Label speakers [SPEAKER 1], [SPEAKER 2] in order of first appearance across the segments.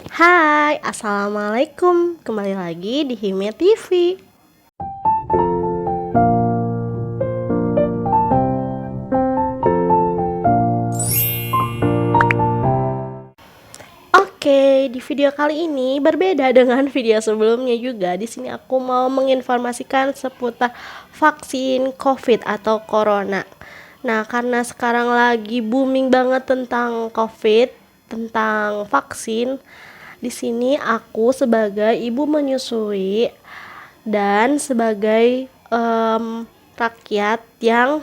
[SPEAKER 1] Hai, assalamualaikum. Kembali lagi di Hime TV. Oke, di video kali ini berbeda dengan video sebelumnya juga. Di sini aku mau menginformasikan seputar vaksin COVID atau Corona. Nah, karena sekarang lagi booming banget tentang COVID, tentang vaksin, di sini aku sebagai ibu menyusui dan sebagai rakyat yang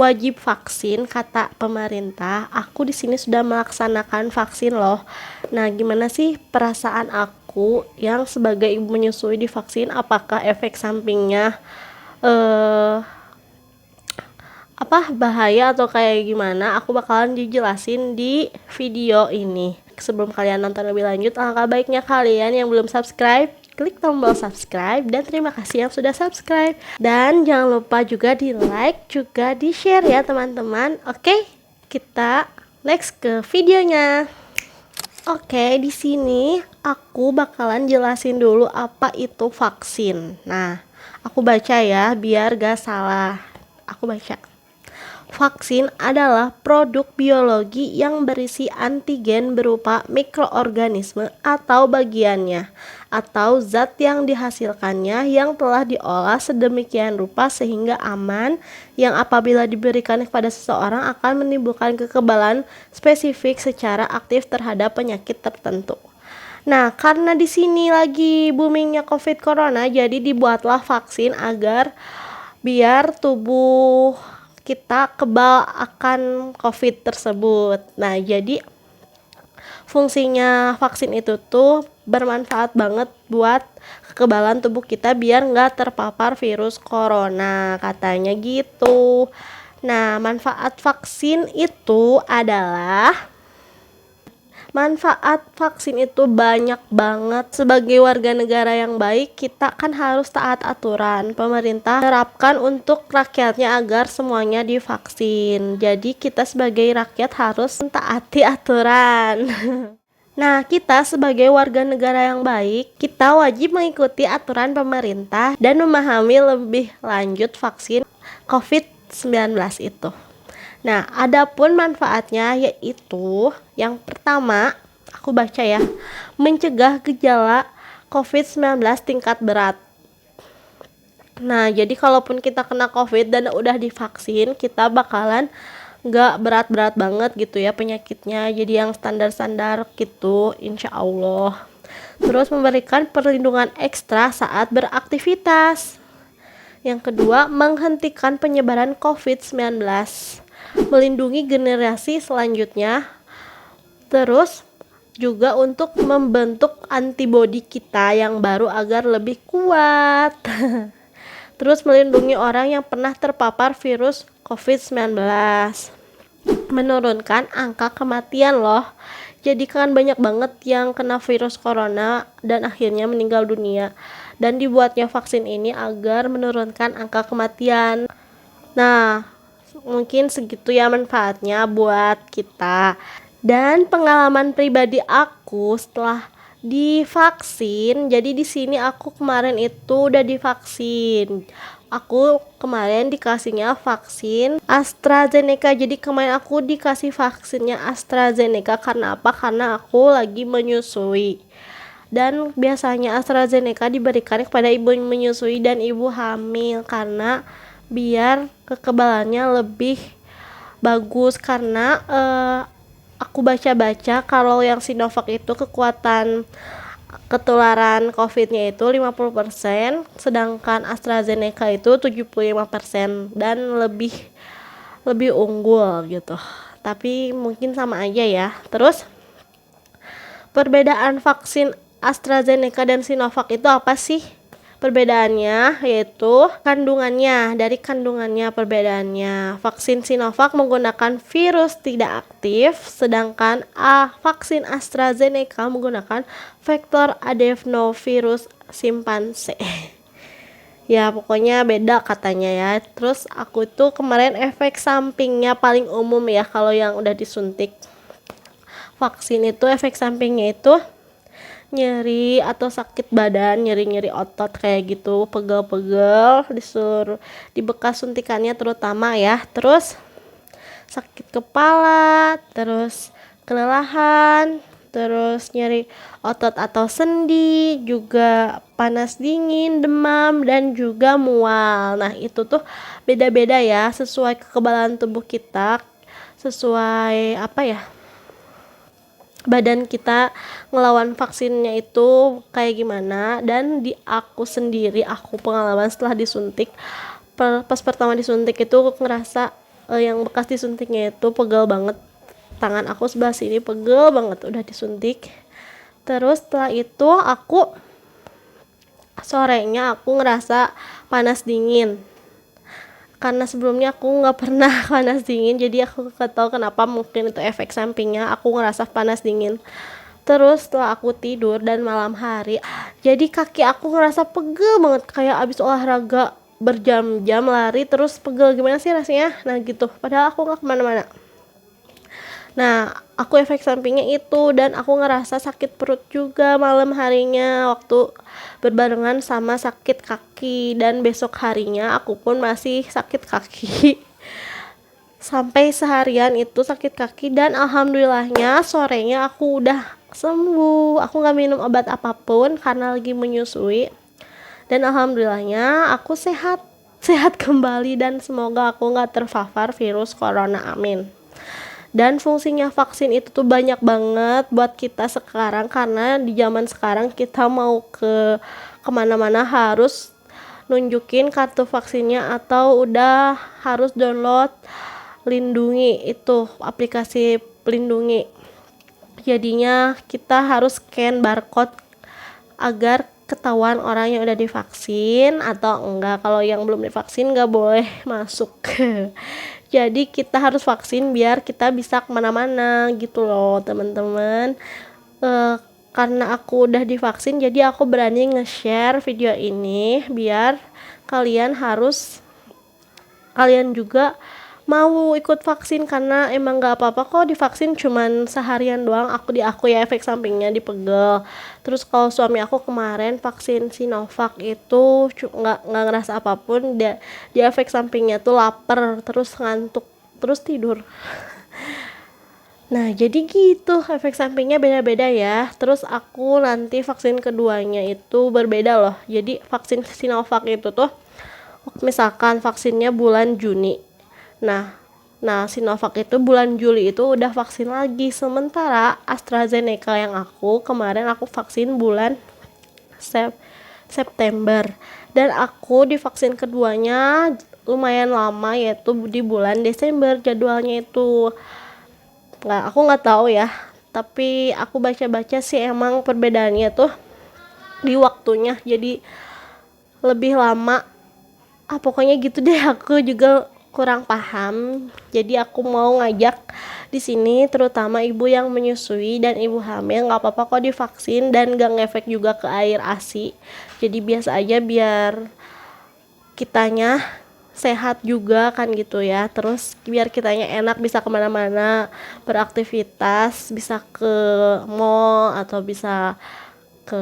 [SPEAKER 1] wajib vaksin kata pemerintah, aku di sini sudah melaksanakan vaksin loh. Nah, gimana sih perasaan aku yang sebagai ibu menyusui divaksin? Apakah efek sampingnya eh bahaya atau kayak gimana? Aku bakalan dijelasin di video ini. Sebelum kalian nonton lebih lanjut, alangkah baiknya kalian yang belum subscribe klik tombol subscribe, dan terima kasih yang sudah subscribe, dan jangan lupa juga di like juga di share ya teman-teman. Oke, kita next ke videonya. Oke, di sini aku bakalan jelasin dulu apa itu vaksin. Nah, aku baca ya biar gak salah. Aku baca. Vaksin adalah produk biologi yang berisi antigen berupa mikroorganisme atau bagiannya, atau zat yang dihasilkannya yang telah diolah sedemikian rupa sehingga aman, yang apabila diberikan kepada seseorang akan menimbulkan kekebalan spesifik secara aktif terhadap penyakit tertentu. Nah, karena di sini lagi boomingnya COVID Corona, jadi dibuatlah vaksin agar biar tubuh kita kebal akan COVID tersebut. Nah, jadi fungsinya vaksin itu tuh bermanfaat banget buat kekebalan tubuh kita biar nggak terpapar virus corona, katanya gitu. Nah, manfaat vaksin itu adalah manfaat vaksin itu banyak banget. Sebagai warga negara yang baik, kita kan harus taat aturan. Pemerintah terapkan untuk rakyatnya agar semuanya divaksin. Jadi kita sebagai rakyat harus taati aturan. Nah, kita sebagai warga negara yang baik, kita wajib mengikuti aturan pemerintah dan memahami lebih lanjut vaksin COVID-19 itu. Nah, adapun manfaatnya yaitu yang pertama, aku baca ya, mencegah gejala COVID-19 tingkat berat. Nah, jadi kalaupun kita kena COVID dan udah divaksin, kita bakalan gak berat-berat banget gitu ya penyakitnya, jadi yang standar-standar gitu, insya Allah. Terus memberikan perlindungan ekstra saat beraktivitas. Yang kedua, menghentikan penyebaran COVID-19, melindungi generasi selanjutnya, terus juga untuk membentuk antibodi kita yang baru agar lebih kuat. Terus melindungi orang yang pernah terpapar virus COVID-19, menurunkan angka kematian loh. Jadi kan banyak banget yang kena virus corona dan akhirnya meninggal dunia. Dan dibuatnya vaksin ini agar menurunkan angka kematian. Nah, mungkin segitu ya manfaatnya buat kita. Dan pengalaman pribadi aku setelah divaksin, jadi di sini aku kemarin itu udah divaksin. Aku kemarin dikasihnya vaksin AstraZeneca. Jadi kemarin aku dikasih vaksinnya AstraZeneca karena apa? Karena aku lagi menyusui. Dan biasanya AstraZeneca diberikan kepada ibu menyusui dan ibu hamil karena biar kekebalannya lebih bagus. Karena aku baca-baca kalau yang Sinovac itu kekuatan ketularan COVID-nya itu 50%, sedangkan AstraZeneca itu 75% dan lebih unggul gitu. Tapi mungkin sama aja ya. Terus perbedaan vaksin AstraZeneca dan Sinovac itu apa sih? Perbedaannya yaitu dari kandungannya perbedaannya. Vaksin Sinovac menggunakan virus tidak aktif, sedangkan vaksin AstraZeneca menggunakan vektor adenovirus simpanse. Ya pokoknya beda katanya ya. Terus aku tuh kemarin efek sampingnya paling umum ya kalau yang udah disuntik vaksin itu efek sampingnya itu nyeri atau sakit badan, nyeri-nyeri otot kayak gitu, pegel-pegel, disuruh di bekas suntikannya terutama ya. Terus sakit kepala, terus kelelahan, terus nyeri otot atau sendi, juga panas dingin, demam, dan juga mual. Nah, itu tuh beda-beda ya, sesuai kekebalan tubuh kita, sesuai apa ya, badan kita ngelawan vaksinnya itu kayak gimana. Dan di aku sendiri, aku pengalaman setelah disuntik, pas pertama disuntik itu ngerasa yang bekas disuntiknya itu pegel banget, tangan aku sebelah sini pegel banget udah disuntik. Terus setelah itu aku sorenya aku ngerasa panas dingin, karena sebelumnya aku nggak pernah panas dingin, jadi aku nggak tahu kenapa, mungkin itu efek sampingnya aku ngerasa panas dingin. Terus setelah aku tidur dan malam hari, jadi kaki aku ngerasa pegel banget, kayak abis olahraga berjam-jam lari terus pegel, gimana sih rasanya, nah gitu, padahal aku nggak kemana-mana. Nah, aku efek sampingnya itu, dan aku ngerasa sakit perut juga malam harinya waktu berbarengan sama sakit kaki, dan besok harinya aku pun masih sakit kaki sampai seharian itu sakit kaki. Dan alhamdulillahnya sorenya aku udah sembuh, aku nggak minum obat apapun karena lagi menyusui, dan alhamdulillahnya aku sehat sehat kembali, dan semoga aku nggak terpapar virus corona, amin. Dan fungsinya vaksin itu tuh banyak banget buat kita sekarang, karena di zaman sekarang kita mau kemana-mana harus nunjukin kartu vaksinnya, atau udah harus download Lindungi, itu aplikasi Lindungi. Jadinya kita harus scan barcode agar ketahuan orang yang udah divaksin atau enggak. Kalau yang belum divaksin nggak boleh masuk. Jadi kita harus vaksin biar kita bisa kemana-mana gitu loh teman-teman. Karena aku udah divaksin, jadi aku berani nge-share video ini biar kalian juga mau ikut vaksin, karena emang gak apa-apa kok divaksin cuman seharian doang. Aku ya efek sampingnya dipegel. Terus kalau suami aku kemarin vaksin Sinovac itu nggak ngerasa apapun, dia efek sampingnya tuh lapar, terus ngantuk, terus tidur. Nah, jadi gitu, efek sampingnya beda-beda ya. Terus aku nanti vaksin keduanya itu berbeda loh. Jadi vaksin Sinovac itu tuh misalkan vaksinnya bulan Juni. Nah, Sinovac itu bulan Juli itu udah vaksin lagi. Sementara AstraZeneca yang kemarin aku vaksin bulan September. Dan aku divaksin keduanya lumayan lama, yaitu di bulan Desember jadwalnya itu. Aku nggak tahu ya. Tapi aku baca-baca sih emang perbedaannya tuh di waktunya. Jadi lebih lama. Pokoknya gitu deh, aku juga kurang paham. Jadi aku mau ngajak di sini terutama ibu yang menyusui dan ibu hamil, nggak apa-apa kok divaksin dan gak ngefek juga ke air ASI. Jadi biasa aja biar kitanya sehat juga kan gitu ya. Terus biar kitanya enak bisa kemana-mana beraktivitas, bisa ke mall atau bisa ke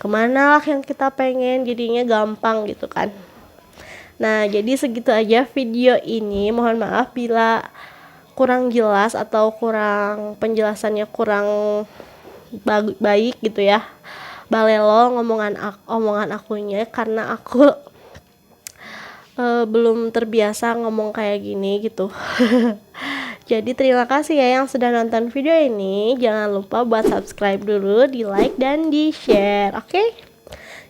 [SPEAKER 1] kemana lah yang kita pengen, jadinya gampang gitu kan. Nah, jadi segitu aja video ini. Mohon maaf bila kurang jelas atau penjelasannya kurang baik gitu ya. Balelo omongan akunya, karena aku belum terbiasa ngomong kayak gini gitu. Jadi terima kasih ya yang sudah nonton video ini. Jangan lupa buat subscribe dulu, di like dan di share, oke?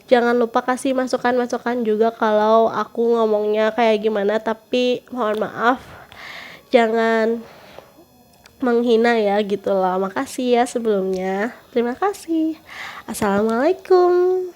[SPEAKER 1] Jangan lupa kasih masukan-masukan juga kalau aku ngomongnya kayak gimana, tapi mohon maaf jangan menghina ya gitu loh. Makasih ya sebelumnya. Terima kasih. Assalamualaikum.